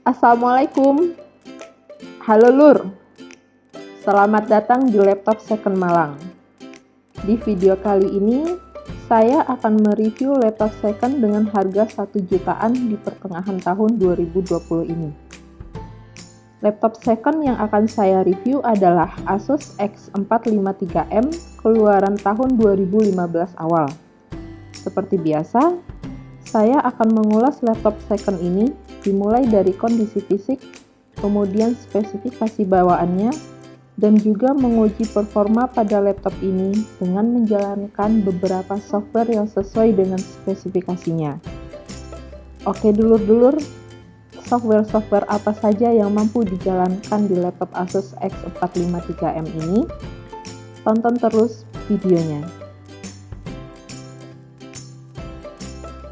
Assalamualaikum. Halo Lur, selamat datang di Laptop Second Malang. Di video kali ini, saya akan mereview laptop second dengan harga 1 jutaan di pertengahan tahun 2020 ini. Laptop second yang akan saya review adalah Asus X453M keluaran tahun 2015 awal. Seperti biasa, saya akan mengulas laptop second ini dimulai dari kondisi fisik, kemudian spesifikasi bawaannya, dan juga menguji performa pada laptop ini dengan menjalankan beberapa software yang sesuai dengan spesifikasinya. Oke dulur-dulur, software-software apa saja yang mampu dijalankan di laptop Asus X453M ini? Tonton terus videonya.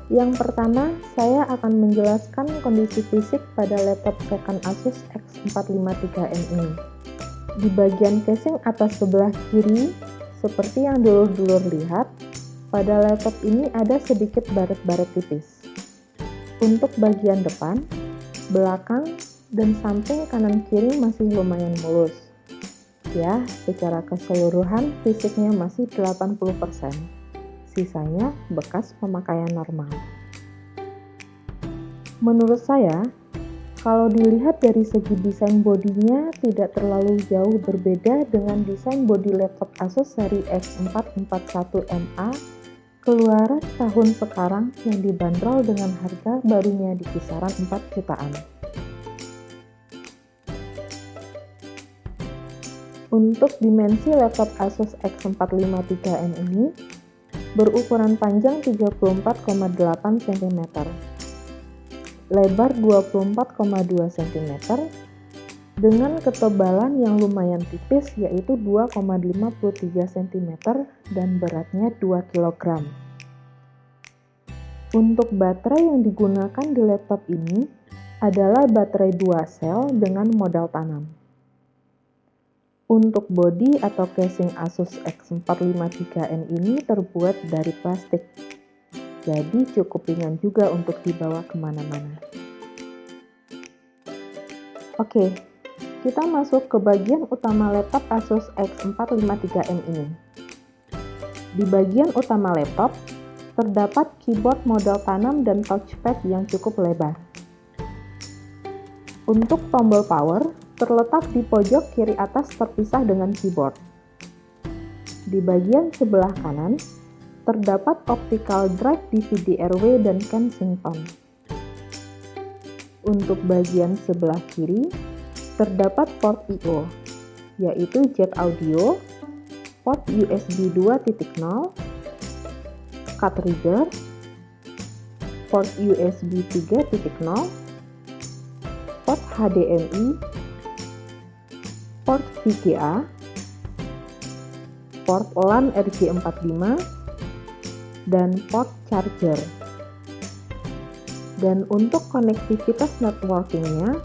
Yang pertama, saya akan menjelaskan kondisi fisik pada laptop second Asus X453M ini. Di bagian casing atas sebelah kiri, seperti yang dulur-dulur lihat, pada laptop ini ada sedikit baret-baret tipis. Untuk bagian depan, belakang, dan samping kanan kiri masih lumayan mulus. Ya, secara keseluruhan fisiknya masih 80%. Sisanya bekas pemakaian normal. Menurut saya, kalau dilihat dari segi desain bodinya tidak terlalu jauh berbeda dengan desain bodi laptop Asus seri X441MA keluaran tahun sekarang yang dibanderol dengan harga barunya di kisaran 4 jutaan. Untuk dimensi laptop Asus X453M ini berukuran panjang 34,8 cm, lebar 24,2 cm, dengan ketebalan yang lumayan tipis yaitu 2,53 cm dan beratnya 2 kg. Untuk baterai yang digunakan di laptop ini adalah baterai 2 sel dengan modal tanam. Untuk bodi atau casing Asus X453M ini terbuat dari plastik, jadi cukup ringan juga untuk dibawa kemana-mana. Oke, kita masuk ke bagian utama laptop Asus X453M ini. Di bagian utama laptop, terdapat keyboard model tanam dan touchpad yang cukup lebar. Untuk tombol power, terletak di pojok kiri atas terpisah dengan keyboard. Di bagian sebelah kanan, terdapat optical drive DVD-RW dan Kensington. Untuk bagian sebelah kiri, terdapat port I/O, yaitu jack audio, port USB 2.0, card reader, port USB 3.0, port HDMI, port VGA, port LAN RJ45, dan port charger. Dan untuk konektivitas networkingnya,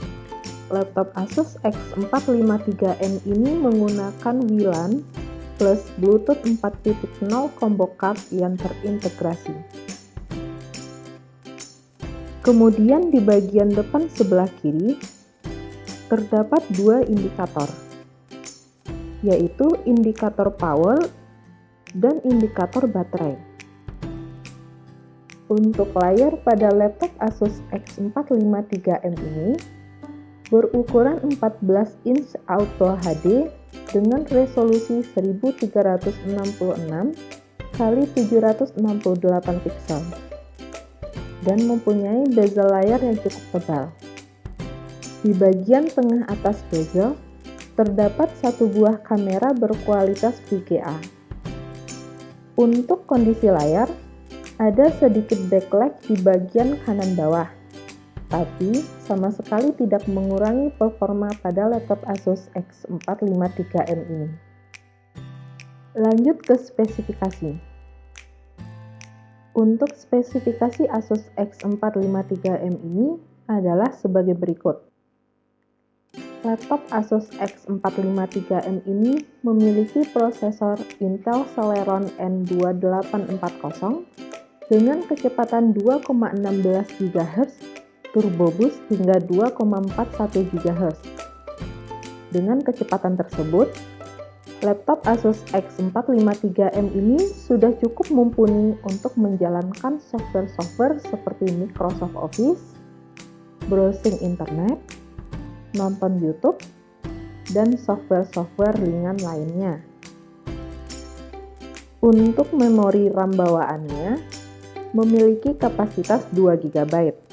laptop Asus X453M ini menggunakan WLAN plus Bluetooth 4.0 combo card yang terintegrasi. Kemudian di bagian depan sebelah kiri, terdapat dua indikator, yaitu indikator power dan indikator baterai. Untuk layar pada laptop Asus X453M ini berukuran 14 inch Auto HD dengan resolusi 1366 x 768 pixel dan mempunyai bezel layar yang cukup tebal. Di bagian tengah atas bezel terdapat satu buah kamera berkualitas VGA. Untuk kondisi layar, ada sedikit backlight di bagian kanan bawah, tapi sama sekali tidak mengurangi performa pada laptop Asus X453M ini. Lanjut ke spesifikasi. Untuk spesifikasi Asus X453M ini adalah sebagai berikut. Laptop Asus X453M ini memiliki prosesor Intel Celeron N2840 dengan kecepatan 2,16 GHz turbo boost hingga 2,41 GHz. Dengan kecepatan tersebut, laptop Asus X453M ini sudah cukup mumpuni untuk menjalankan software-software seperti Microsoft Office, browsing internet, nonton YouTube, dan software-software ringan lainnya. Untuk memori RAM bawaannya, memiliki kapasitas 2 GB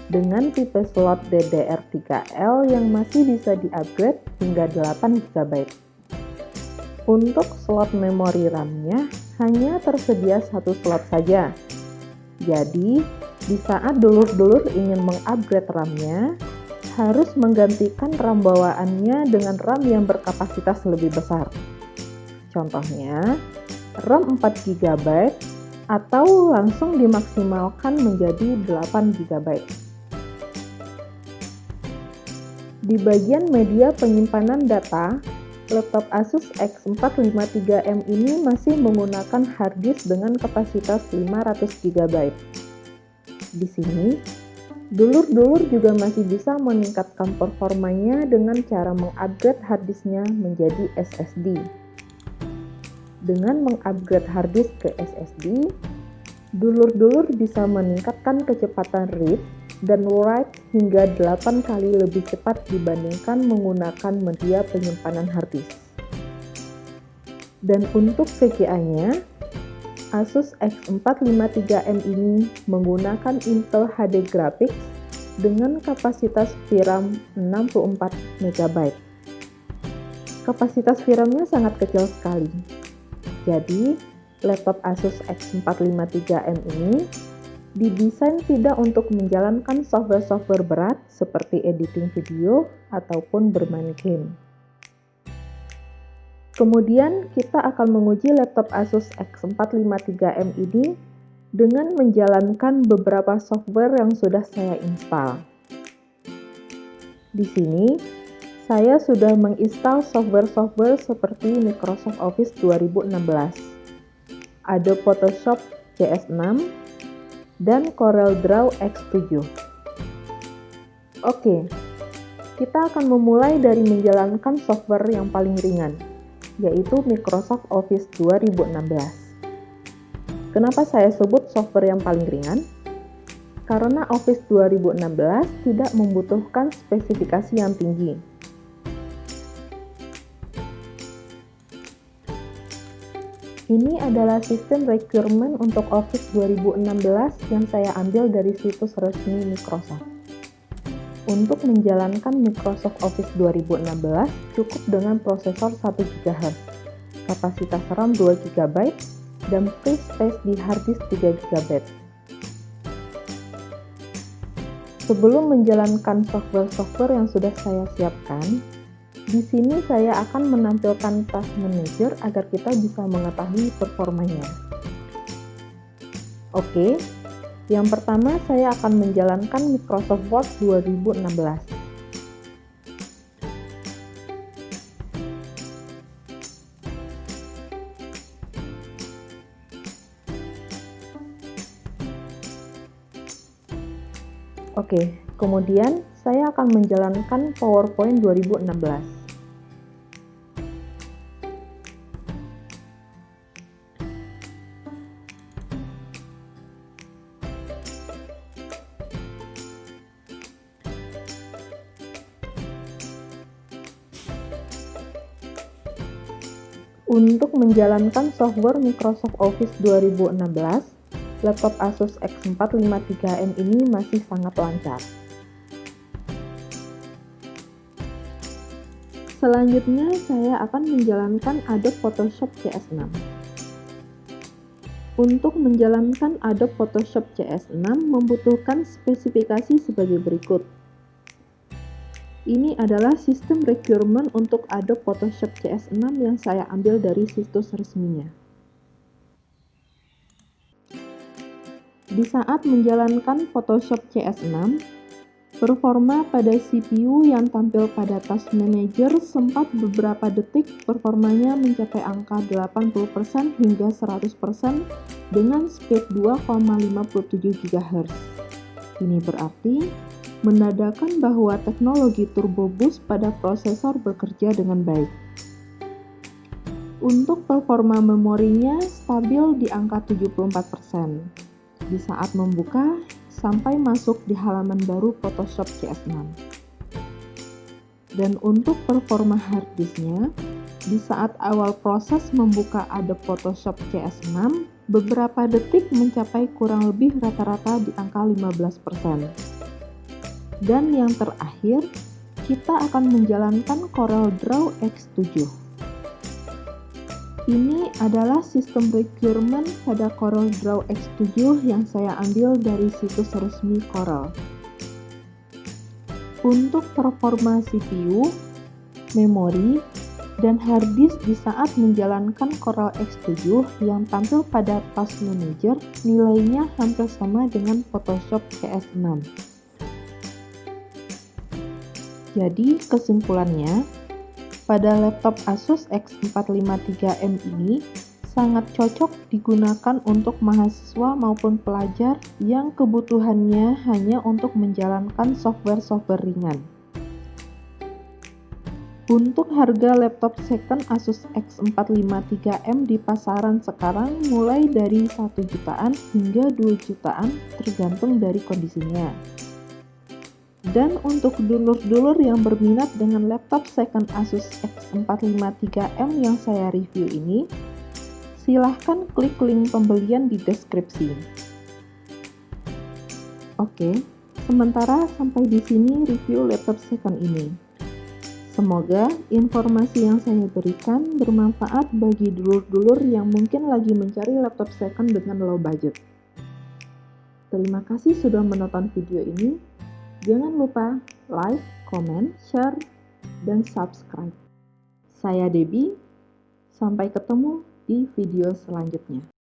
dengan tipe slot DDR3L yang masih bisa di-upgrade hingga 8 GB. Untuk slot memori RAM-nya hanya tersedia satu slot saja. Jadi, di saat dulur-dulur ingin mengupgrade RAM-nya, harus menggantikan RAM bawaannya dengan RAM yang berkapasitas lebih besar. Contohnya, RAM 4 GB atau langsung dimaksimalkan menjadi 8 GB. Di bagian media penyimpanan data, laptop Asus X453M ini masih menggunakan harddisk dengan kapasitas 500 GB. Di sini, dulur-dulur juga masih bisa meningkatkan performanya dengan cara mengupgrade harddisknya menjadi SSD. Dengan mengupgrade harddisk ke SSD, dulur-dulur bisa meningkatkan kecepatan read dan write hingga 8 kali lebih cepat dibandingkan menggunakan media penyimpanan harddisk. Dan untuk VGA-nya, Asus X453M ini menggunakan Intel HD Graphics dengan kapasitas VRAM 64 MB. Kapasitas VRAM-nya sangat kecil sekali. Jadi, laptop Asus X453M ini didesain tidak untuk menjalankan software-software berat seperti editing video ataupun bermain game. Kemudian, kita akan menguji laptop Asus X453M ini dengan menjalankan beberapa software yang sudah saya install. Di sini, saya sudah menginstal software-software seperti Microsoft Office 2016, Adobe Photoshop CS6, dan CorelDRAW X7. Oke, kita akan memulai dari menjalankan software yang paling ringan, yaitu Microsoft Office 2016. Kenapa saya sebut software yang paling ringan? Karena Office 2016 tidak membutuhkan spesifikasi yang tinggi. Ini adalah sistem requirement untuk Office 2016 yang saya ambil dari situs resmi Microsoft. Untuk menjalankan Microsoft Office 2016 cukup dengan prosesor 1 GHz, kapasitas RAM 2 GB, dan free space di harddisk 3 GB. Sebelum menjalankan software-software yang sudah saya siapkan, di sini saya akan menampilkan Task Manager agar kita bisa mengetahui performanya. Oke, yang pertama saya akan menjalankan Microsoft Word 2016. Oke, kemudian saya akan menjalankan PowerPoint 2016. Untuk menjalankan software Microsoft Office 2016, laptop Asus X453M ini masih sangat lancar. Selanjutnya, saya akan menjalankan Adobe Photoshop CS6. Untuk menjalankan Adobe Photoshop CS6 membutuhkan spesifikasi sebagai berikut. Ini adalah sistem requirement untuk Adobe Photoshop CS6 yang saya ambil dari situs resminya. Di saat menjalankan Photoshop CS6, performa pada CPU yang tampil pada Task Manager sempat beberapa detik performanya mencapai angka 80% hingga 100% dengan speed 2,57 GHz. Ini berarti menandakan bahwa teknologi turbo boost pada prosesor bekerja dengan baik. Untuk performa memorinya stabil di angka 74% di saat membuka sampai masuk di halaman baru Photoshop CS6. Dan untuk performa harddisknya, di saat awal proses membuka Adobe Photoshop CS6, beberapa detik mencapai kurang lebih rata-rata di angka 15%. Dan yang terakhir, kita akan menjalankan CorelDRAW X7. Ini adalah sistem requirement pada CorelDRAW X7 yang saya ambil dari situs resmi Corel. Untuk performa CPU, memori, dan harddisk di saat menjalankan Corel X7 yang tampil pada Task Manager nilainya hampir sama dengan Photoshop CS6. Jadi kesimpulannya, pada laptop Asus X453M ini sangat cocok digunakan untuk mahasiswa maupun pelajar yang kebutuhannya hanya untuk menjalankan software-software ringan. Untuk harga laptop second Asus X453M di pasaran sekarang mulai dari 1 jutaan hingga 2 jutaan tergantung dari kondisinya. Dan untuk dulur-dulur yang berminat dengan laptop second Asus X453M yang saya review ini, silahkan klik link pembelian di deskripsi. Oke, sementara sampai di sini review laptop second ini. Semoga informasi yang saya berikan bermanfaat bagi dulur-dulur yang mungkin lagi mencari laptop second dengan low budget. Terima kasih sudah menonton video ini. Jangan lupa like, comment, share, dan subscribe. Saya Debbie, sampai ketemu di video selanjutnya.